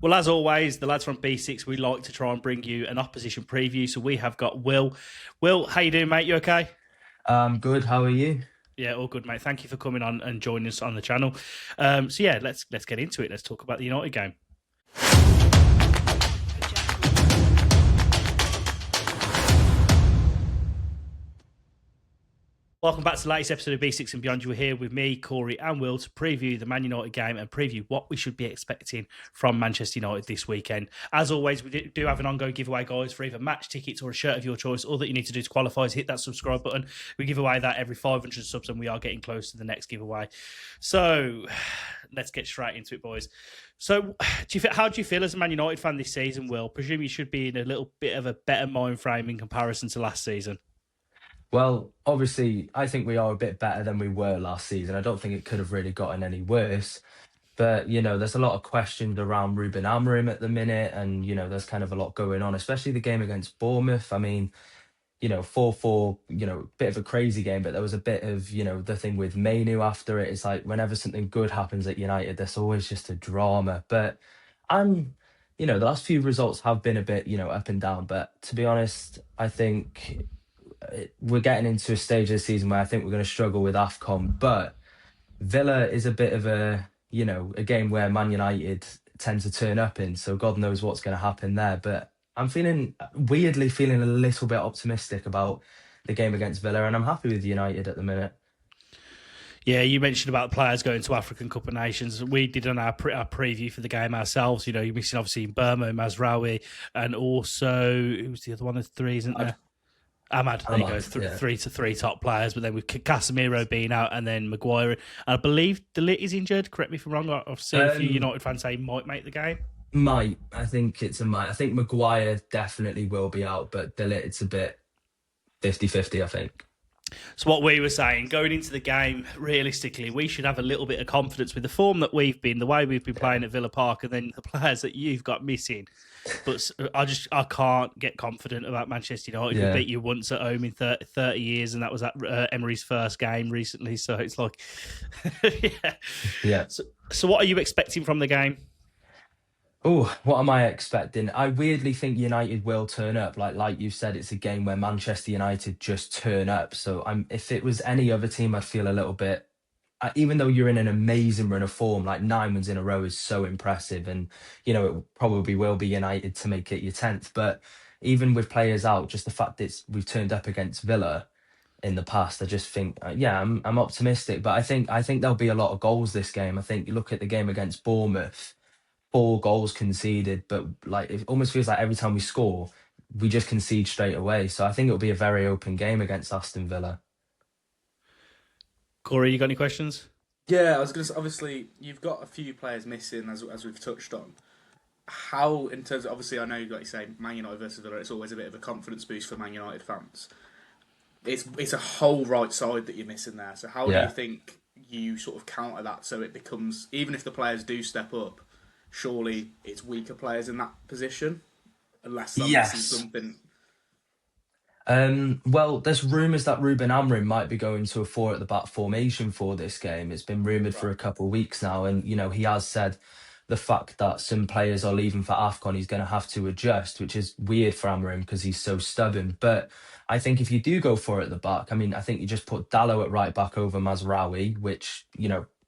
Well, as always, the lads from B6, we like to try and bring you an opposition preview. So we have got Will. Will, how you doing, mate? You okay? Good. How are you? Yeah, all good, mate. Thank you for coming on and joining us on the channel. So yeah, let's get into it. Let's talk about the United game. Welcome back to the latest episode of B6 and Beyond. You were here with me, Corey, and Will to preview the Man United game and preview what we should be expecting from Manchester United this weekend. As always, we do have an ongoing giveaway, guys, for either match tickets or a shirt of your choice. All that you need to do to qualify is hit that subscribe button. We give away that every 500 subs, and we are getting close to the next giveaway. So let's get straight into it, boys. So, how do you feel as a Man United fan this season, Will? Presume you should be in a little bit of a better mind frame in comparison to last season. Well, obviously, I think we are a bit better than we were last season. I don't think it could have really gotten any worse. But, there's a lot of questions around Ruben Amorim at the minute. And, there's kind of a lot going on, especially the game against Bournemouth. I mean, 4-4, bit of a crazy game, but there was a bit of, the thing with Mainu after it. It's like whenever something good happens at United, there's always just a drama. But I'm, the last few results have been a bit, up and down. But to be honest, I think we're getting into a stage of the season where I think we're going to struggle with AFCON, but Villa is a bit of a game where Man United tend to turn up in, so God knows what's going to happen there. But I'm weirdly feeling a little bit optimistic about the game against Villa, and I'm happy with United at the minute. Yeah, you mentioned about players going to African Cup of Nations. We did on our preview for the game ourselves. You're missing obviously Burma, Mazraoui, and also, who's the other one? There's three, isn't there? Ahmad, there you go. Three top players, but then with Casemiro being out and then Maguire. And I believe De Ligt is injured. Correct me if I'm wrong. I've seen a few United fans say he might make the game. Might. I think it's a might. I think Maguire definitely will be out, but De Ligt, it's a bit 50-50, I think. So what we were saying, going into the game, realistically, we should have a little bit of confidence with the form that we've been, the way we've been playing at Villa Park, and then the players that you've got missing. But I can't get confident about Manchester United. Yeah. We beat you once at home in 30 years, and that was at Emery's first game recently. So it's like, yeah. So what are you expecting from the game? Oh, what am I expecting? I weirdly think United will turn up. Like you said, it's a game where Manchester United just turn up. So if it was any other team, I'd feel a little bit. Even though you're in an amazing run of form, like 9 wins in a row is so impressive, and it probably will be United to make it your 10th. But even with players out, just the fact that we've turned up against Villa in the past, I just think, I'm optimistic. But I think there'll be a lot of goals this game. I think you look at the game against Bournemouth. 4 goals conceded, but like it almost feels like every time we score, we just concede straight away. So I think it'll be a very open game against Aston Villa. Corey, you got any questions? Yeah, I was going to say, obviously, you've got a few players missing, as we've touched on. How, in terms of, obviously, I know, like you say, Man United versus Villa, it's always a bit of a confidence boost for Man United fans. It's a whole right side that you're missing there. So how do you think you sort of counter that so it becomes, even if the players do step up, surely it's weaker players in that position? Unless I'm missing something. Well, there's rumours that Ruben Amorim might be going to a 4 at the back formation for this game. It's been rumoured for a couple of weeks now, and he has said the fact that some players are leaving for AFCON, he's going to have to adjust, which is weird for Amorim because he's so stubborn. But I think if you do go 4 at the back, I think you just put Dalot at right back over Mazraoui, which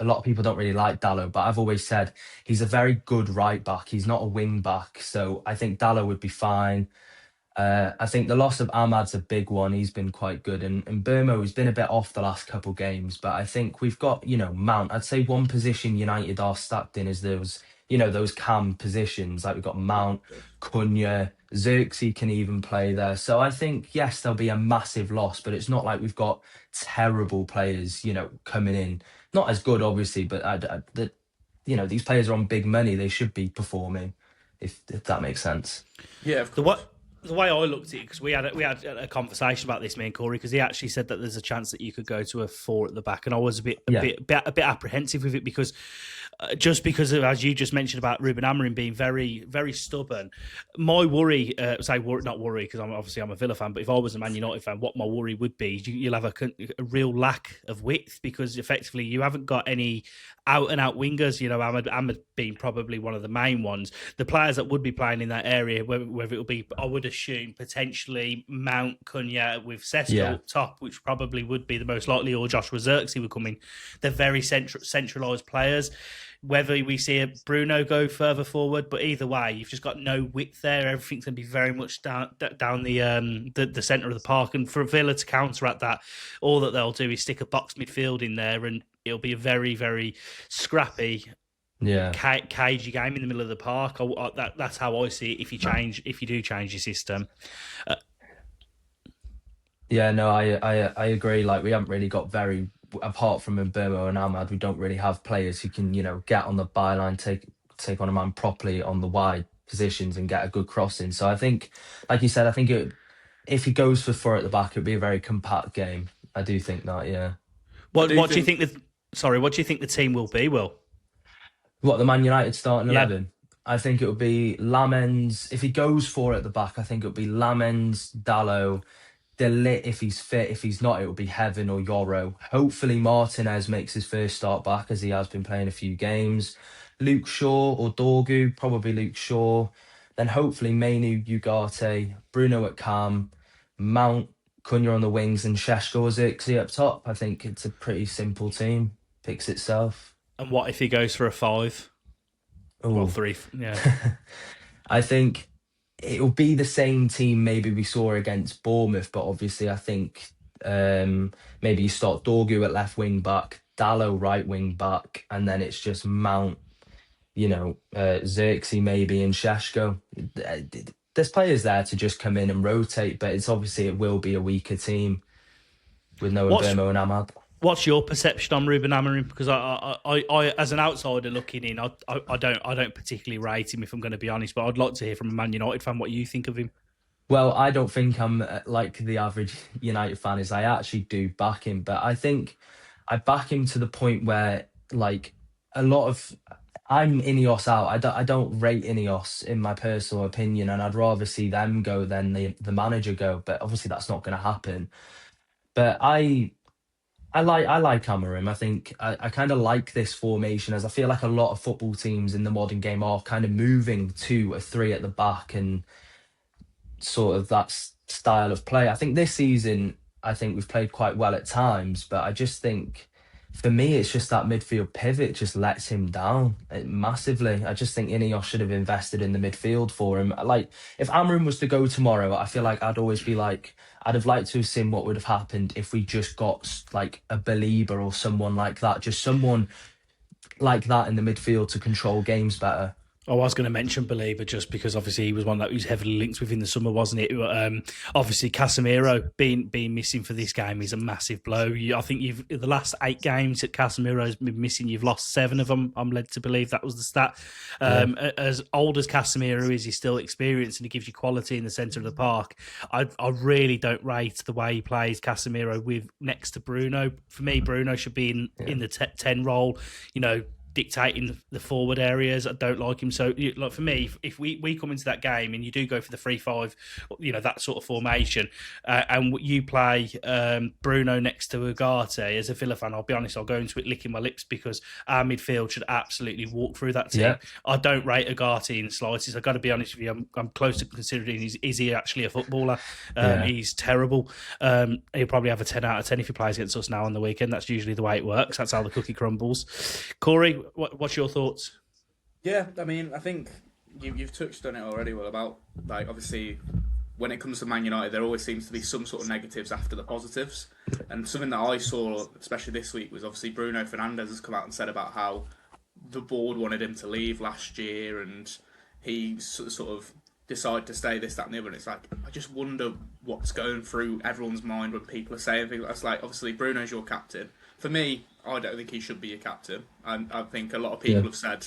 a lot of people don't really like Dalot, but I've always said he's a very good right back. He's not a wing back, so I think Dalot would be fine. I think the loss of Ahmad's a big one. He's been quite good. And Burma has been a bit off the last couple of games. But I think we've got, Mount. I'd say one position United are stacked in is those cam positions. Like we've got Mount, Cunha, Xerxes can even play there. So I think, yes, there'll be a massive loss, but it's not like we've got terrible players, coming in. Not as good, obviously, but these players are on big money. They should be performing, if that makes sense. Yeah, of course. The way I looked at it, because we had a conversation about this, me and Corey, because he actually said that there's a chance that you could go to a 4 at the back, and I was a bit apprehensive with it because just because of, as you just mentioned about Ruben Amorim being very, very stubborn. My worry, not worry, because I'm a Villa fan, but if I was a Man United fan, what my worry would be, you'll have a real lack of width because effectively you haven't got any out and out wingers. Ahmed being probably one of the main ones. The players that would be playing in that area, whether it'll be, I would assume potentially Mount, Cunha with Sesko up top, which probably would be the most likely, or Joshua Zirkzee would come in. They're very centralised players. Whether we see a Bruno go further forward, but either way, you've just got no width there. Everything's going to be very much down the centre of the park. And for Villa to counteract that, all that they'll do is stick a box midfield in there, and it'll be a very, very scrappy, cagey game in the middle of the park. That's how I see it. If you do change your system. I agree. Like, we haven't really got apart from Mbeumo and Ahmad, we don't really have players who can, get on the byline, take on a man properly on the wide positions and get a good crossing. So I think, like you said, if he goes for four at the back, it'd be a very compact game. I do think that, yeah. What do you think the team will be, Will? What, the Man United starting 11? I think it would be Lamens. If he goes for at the back, I think it would be Lamens, Dalot, De Ligt if he's fit. If he's not, it will be Heaven or Yoro. Hopefully Martinez makes his first start back, as he has been playing a few games. Luke Shaw or Dorgu, probably Luke Shaw. Then hopefully Mainu, Ugarte, Bruno at Cam, Mount, Cunha on the wings, and Šeško or Zirkzee up top. I think it's a pretty simple team. Picks itself. And what if he goes for a 5? Or 3, yeah. I think it'll be the same team maybe we saw against Bournemouth, but obviously I think maybe you start Dorgu at left wing back, Dalot right wing back, and then it's just Mount, Zirkzee maybe, and Šeško. There's players there to just come in and rotate, but it will be a weaker team with no Mbeumo and Ahmad. What's your perception on Ruben Amorim? Because I as an outsider looking in, I don't particularly rate him, if I'm going to be honest. But I'd like to hear from a Man United fan what you think of him. Well, I don't think I'm like the average United fan is. I actually do back him, but I think I back him to the point where, like, I'm Ineos out. I don't rate Ineos in my personal opinion, and I'd rather see them go than the manager go. But obviously that's not going to happen. But I like Amorim. I think I kind of like this formation, as I feel like a lot of football teams in the modern game are kind of moving to a 3 at the back and sort of that style of play. I think this season, we've played quite well at times, but I just think, for me, it's just that midfield pivot just lets him down massively. I just think Ineos should have invested in the midfield for him. Like, if Amorim was to go tomorrow, I feel like I'd always be like, I'd have liked to have seen what would have happened if we just got like a Belieber or someone like that, just someone like that in the midfield to control games better. I was going to mention Belieber just because obviously he was one that was heavily linked with in the summer, wasn't it? Obviously, Casemiro being missing for this game is a massive blow. I think the last 8 games that Casemiro's been missing, you've lost 7 of them. I'm led to believe that was the stat. As old as Casemiro is, he's still experienced and he gives you quality in the centre of the park. I really don't rate the way he plays Casemiro with next to Bruno. For me, Bruno should be in the 10 role, dictating the forward areas. I don't like him. So, like, for me, if we come into that game and you do go for the 3-5, that sort of formation, and you play Bruno next to Ugarte, as a Villa fan, I'll be honest, I'll go into it licking my lips, because our midfield should absolutely walk through that team. Yeah. I don't rate Ugarte in the slightest. I've got to be honest with you. I'm close to considering, is he actually a footballer? He's terrible. He'll probably have a 10 out of 10 if he plays against us now on the weekend. That's usually the way it works. That's how the cookie crumbles. Corey, what's your thoughts? Yeah, I mean, I think you've touched on it already, Will, about, like, obviously when it comes to Man United, there always seems to be some sort of negatives after the positives. And something that I saw, especially this week, was obviously Bruno Fernandes has come out and said about how the board wanted him to leave last year and he sort of decided to stay, this, that and the other. And it's like, I just wonder what's going through everyone's mind when people are saying things. That's like, obviously Bruno's your captain. For me, I don't think he should be a captain. And I think a lot of people have said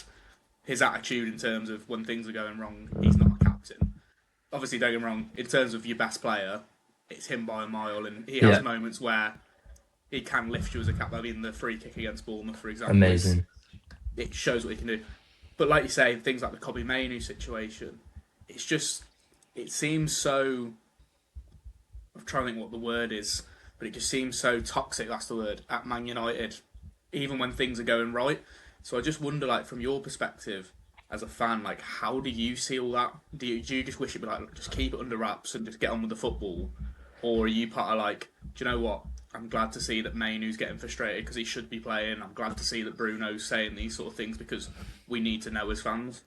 his attitude in terms of when things are going wrong, he's not a captain. Obviously, don't get me wrong, in terms of your best player, it's him by a mile, and he has moments where he can lift you as a captain. I mean, the free kick against Bournemouth, for example. Amazing. It shows what he can do. But like you say, things like the Kobe Mainoo situation, it's just, it seems so, I'm trying to think what the word is, but it just seems so toxic, that's the word, at Man United, even when things are going right. So I just wonder, like, from your perspective as a fan, like, how do you see all that? Do you just wish it'd be like, look, just keep it under wraps and just get on with the football? Or are you part of like, do you know what? I'm glad to see that Mainoo's getting frustrated because he should be playing. I'm glad to see that Bruno's saying these sort of things because we need to know as fans.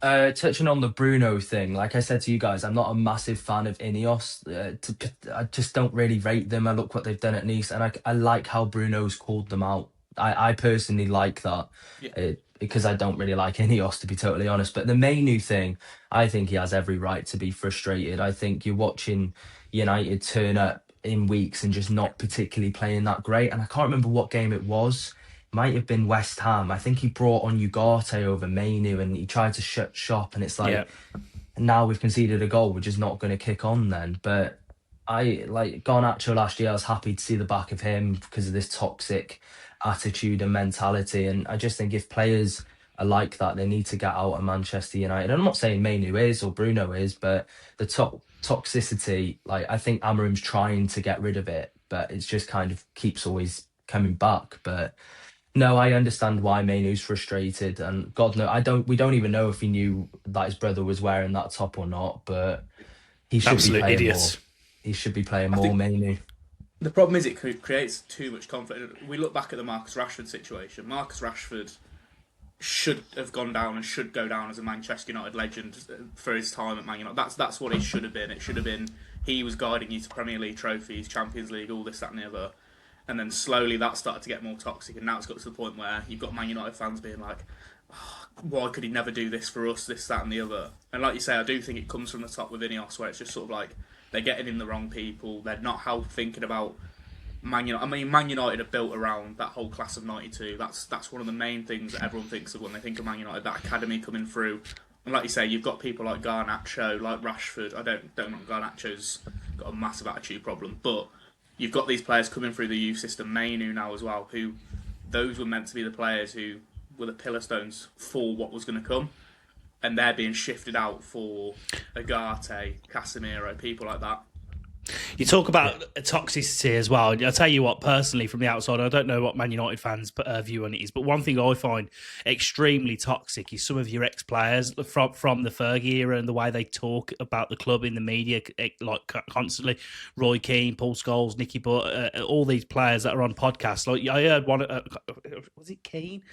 Touching on the Bruno thing, like I said to you guys, I'm not a massive fan of Ineos. I just don't really rate them. I look what they've done at Nice, and I like how Bruno's called them out. I personally like that, Yeah. because I don't really like Ineos, to be totally honest. But the Mainu thing, I think he has every right to be frustrated. I think you're watching United turn up in weeks and just not particularly playing that great. And I can't remember what game it was. Might have been West Ham. I think he brought on Ugarte over Mainu and he tried to shut shop. And it's like, Yeah. now we've conceded a goal, we're just not going to kick on then. But I like Garnacho last year. I was happy to see the back of him because of this toxic attitude and mentality. And I just think if players are like that, they need to get out of Manchester United. I'm not saying Mainu is or Bruno is, but the toxicity, like I think Amarim's trying to get rid of it, but it's just kind of keeps always coming back. But no, I understand why Mainu's frustrated, and God no, we don't even know if he knew that his brother was wearing that top or not. But he should be Absolute playing idiots. more. He should be playing I more think- Mainu. The problem is it creates too much conflict. We look back at the Marcus Rashford situation. Marcus Rashford should have gone down and should go down as a Manchester United legend for his time at Man United. That's what it should have been. It should have been he was guiding you to Premier League trophies, Champions League, all this, that and the other. And then slowly that started to get more toxic, and now it's got to the point where you've got Man United fans being like, oh, why could he never do this for us, this, that and the other? And like you say, I do think it comes from the top with Ineos, where it's just sort of like they're getting in the wrong people, they're not thinking about Man United. I mean, Man United are built around that whole class of '92. That's one of the main things that everyone thinks of when they think of Man United. That academy coming through, and like you say, you've got people like Garnacho, like Rashford. I don't think Garnacho's got a massive attitude problem, but you've got these players coming through the youth system, Mainu now as well, who those were meant to be the players who were the pillar stones for what was going to come, and they're being shifted out for Agate, Casemiro, people like that. You talk about toxicity as well. I'll tell you what, personally, from the outside, I don't know what Man United fans' view on it is, but one thing I find extremely toxic is some of your ex-players from the Fergie era and the way they talk about the club in the media, like constantly. Roy Keane, Paul Scholes, Nicky Butt, all these players that are on podcasts. Like I heard one, was it Keane?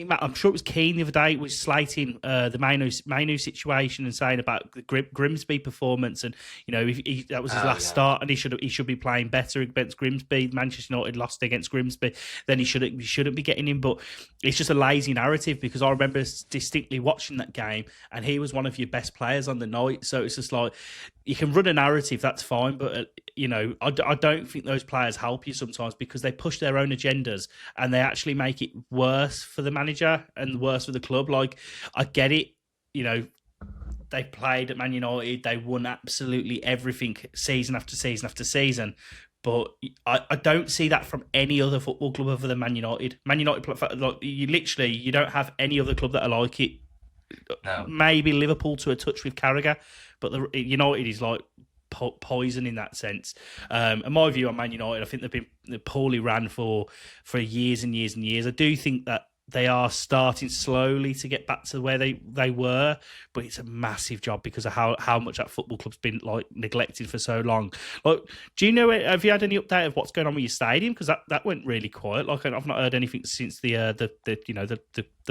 I'm sure it was Keane the other day, was slating the Mainu situation and saying about the Grimsby performance, and if that was his last start, and he should be playing better against Grimsby. Manchester United lost against Grimsby, then he shouldn't be getting in. But it's just a lazy narrative, because I remember distinctly watching that game, and he was one of your best players on the night. So it's just like, you can run a narrative, that's fine, but I don't think those players help you sometimes, because they push their own agendas and they actually make it worse for the manager and worse for the club. Like, I get it, they played at Man United, they won absolutely everything season after season after season. But I don't see that from any other football club other than Man United. Man United, like, you don't have any other club that are like it. No. Maybe Liverpool to a touch with Carragher, but the United is like poison in that sense. And my view on Man United, I think they've been poorly ran for years and years and years. I do think that they are starting slowly to get back to where they were, but it's a massive job because of how much that football club's been like neglected for so long. Like, do you know? Have you had any update of what's going on with your stadium? Because that went really quiet. Like, I've not heard anything since the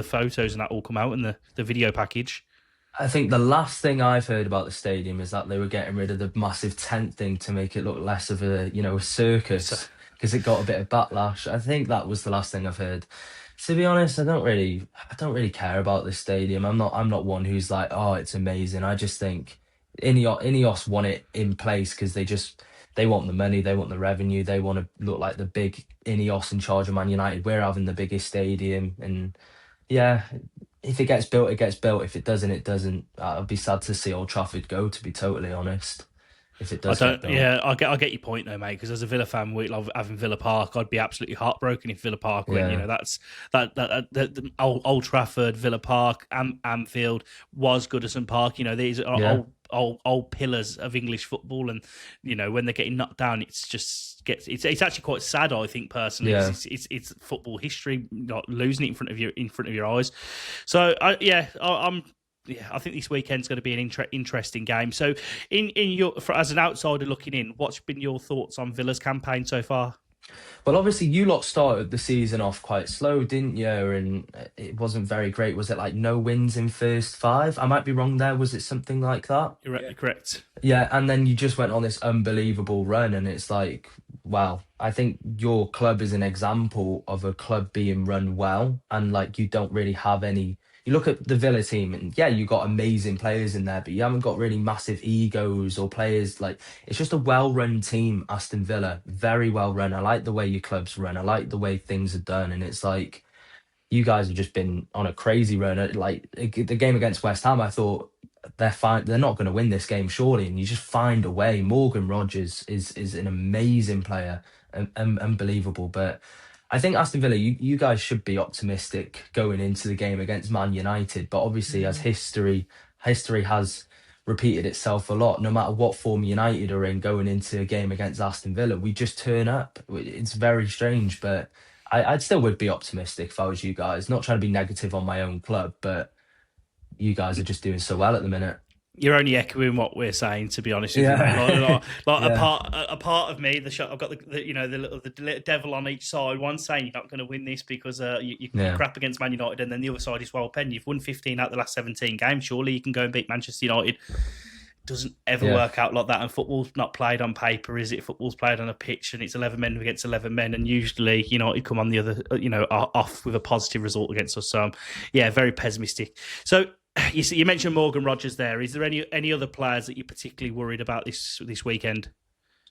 photos and that all come out in the video package. I think the last thing I've heard about the stadium is that they were getting rid of the massive tent thing to make it look less of a circus, because it got a bit of backlash. I think that was the last thing I've heard. To be honest, I don't really care about this stadium. I'm not one who's like, oh, it's amazing. I just think Ineos want it in place because they want the money, they want the revenue, they want to look like the big Ineos in charge of Man United. We're having the biggest stadium, and yeah, if it gets built, it gets built. If it doesn't, it doesn't. I'd be sad to see Old Trafford go, to be totally honest. If it does get built. Yeah, I get your point though, mate. Because as a Villa fan, we love having Villa Park. I'd be absolutely heartbroken if Villa Park went. Yeah. The Old Trafford, Villa Park, Anfield was Goodison Park. These are old pillars of English football, and when they're getting knocked down, it's actually quite sad. I think personally, 'cause it's football history, not losing it in front of your eyes. So I think this weekend's going to be an interesting game. So, as an outsider looking in, what's been your thoughts on Villa's campaign so far? Well, obviously, you lot started the season off quite slow, didn't you? And it wasn't very great. Was it like no wins in first five? I might be wrong there. Was it something like that? You're correct. Yeah, and then you just went on this unbelievable run, and it's like, wow, I think your club is an example of a club being run well, and like you don't really have any. You look at the Villa team, and yeah, you got amazing players in there, but you haven't got really massive egos or players. Like it's just a well-run team, Aston Villa, very well run. I like the way your club's run. I like the way things are done, and it's like you guys have just been on a crazy run. Like the game against West Ham, I thought they're fine. They're not going to win this game, surely. And you just find a way. Morgan Rogers is an amazing player, and unbelievable. But I think Aston Villa, you guys should be optimistic going into the game against Man United. But obviously, as history has repeated itself a lot. No matter what form United are in, going into a game against Aston Villa, we just turn up. It's very strange, but I'd still would be optimistic if I was you guys. Not trying to be negative on my own club, but you guys are just doing so well at the minute. You're only echoing what we're saying, to be honest with you. A part of me, I've got the little devil on each side. One saying you're not going to win this because you're crap against Man United, and then the other side is, well, Penn, you've won 15 out of the last 17 games. Surely you can go and beat Manchester United. Doesn't ever work out like that, and football's not played on paper, is it? Football's played on a pitch, and it's 11 men against 11 men, and usually United come on the other, off with a positive result against us. So, very pessimistic. So, you mentioned Morgan Rogers there. Is there any other players that you're particularly worried about this weekend?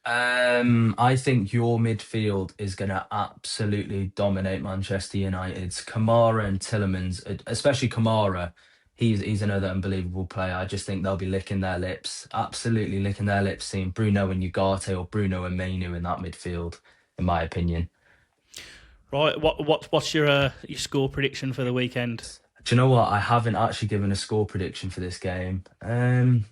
I think your midfield is going to absolutely dominate Manchester United's. Kamara and Tielemans, especially Kamara. He's another unbelievable player. I just think they'll be licking their lips, absolutely licking their lips, seeing Bruno and Ugarte or Bruno and Mainu in that midfield, in my opinion. Right, what's your score prediction for the weekend? Do you know what? I haven't actually given a score prediction for this game. I'm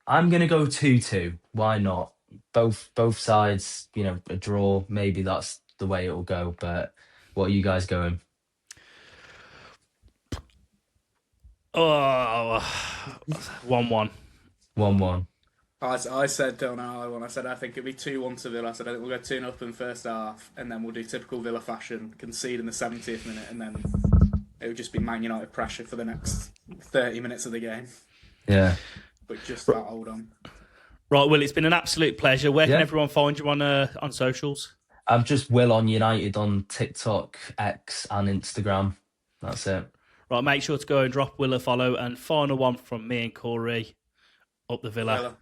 gonna go 2-2. Why not? Both sides, a draw. Maybe that's the way it'll go. But what are you guys going? Oh, 1-1. 1-1. I said on our one, I said I think it'd be 2-1 to Villa. I said I think we'll go 2-0 in the first half, and then we'll do typical Villa fashion, concede in the 70th minute, and then it would just be Man United pressure for the next 30 minutes of the game. Yeah. But just that, hold on. Right, Will, it's been an absolute pleasure. Where can everyone find you on socials? I'm just Willonunited on TikTok, X, and Instagram. That's it. Right, make sure to go and drop Will a follow. And final one from me and Corey, up the Villa.